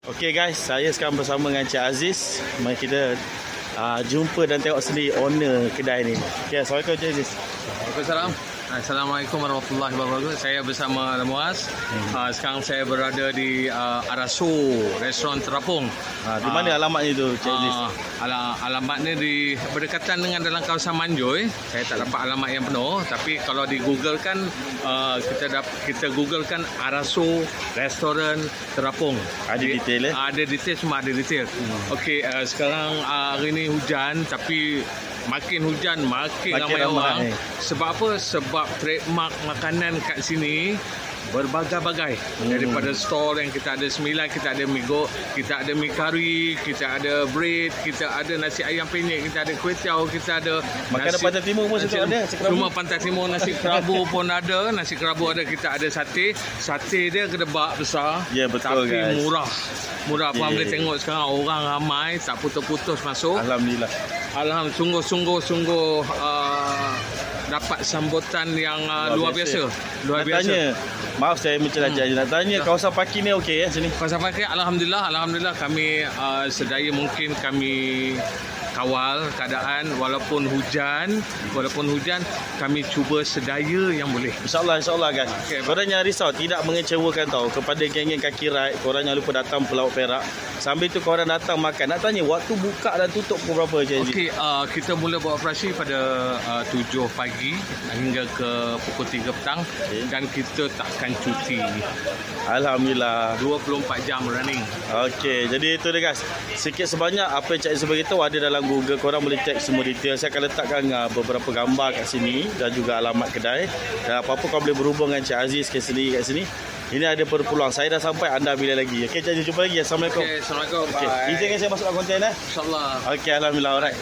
Okey guys, saya sekarang bersama dengan Cik Aziz. Mari kita jumpa dan tengok sendiri owner kedai ni. Okey, Assalamualaikum Cik Aziz. Waalaikumsalam. Assalamualaikum warahmatullahi wabarakatuh. Saya bersama Muaz. Sekarang saya berada di Arasu, restoran terapung. Di mana alamatnya tu Cik Aziz? Alamatnya di berdekatan dengan dalam kawasan Manjoy. Saya tak dapat alamat yang penuh, tapi kalau di Google kan kita Google kan Arasu restoran terapung. Ada detail Ada detail, semua ada detail. Okey, sekarang hari ni hujan, tapi makin hujan makin ramai orang. Sebab apa? Sebab trademark makanan kat sini berbagai-bagai. Daripada store yang kita ada 9, kita ada mi go, kita ada mi kari, kita ada bread, kita ada nasi ayam penyet, kita ada kuih tiaw, kita ada makanan Pantai Timur pun ada. Semua Pantai Timur, nasi kerabu pun ada, nasi kerabu ada, kita ada sate. Sate dia kedebak besar. Ya, betul, tapi guys. Murah pun boleh tengok sekarang orang ramai, tak putus-putus masuk. Alhamdulillah. Sungguh dapat sambutan yang luar biasa. Tanya, maaf saya mencelajah je. Nak tanya kawasan parking ni okey sini? Kawasan parking alhamdulillah kami sedaya mungkin kami kawal keadaan walaupun hujan kami cuba sedaya yang boleh. InsyaAllah guys. Okay, korang jangan risau, tidak mengecewakan tau. Kepada geng-geng kaki ride, korang jangan lupa datang Pulau Perak. Sambil tu korang datang makan. Nak tanya waktu buka dan tutup pukul berapa je? Okey, kita mula beroperasi pada 7 pagi hingga ke pukul 3 petang. Dan kita takkan cuti. Alhamdulillah. 24 jam running. Okey, jadi itu dia guys. Sikit sebanyak apa yang Cik Aziz beritahu ada dalam Google. Korang boleh cek semua detail. Saya akan letakkan beberapa gambar kat sini dan juga alamat kedai. Dan apa-apa kau boleh berhubung dengan Cik Aziz kat sini. Ini ada berpeluang. Saya dah sampai, anda bila lagi. Okey, Cik Aziz, jumpa lagi. Assalamualaikum. Okey, Assalamualaikum. Okay. Izinkan saya masuk dalam konten InsyaAllah. Okey, alhamdulillah. Alright.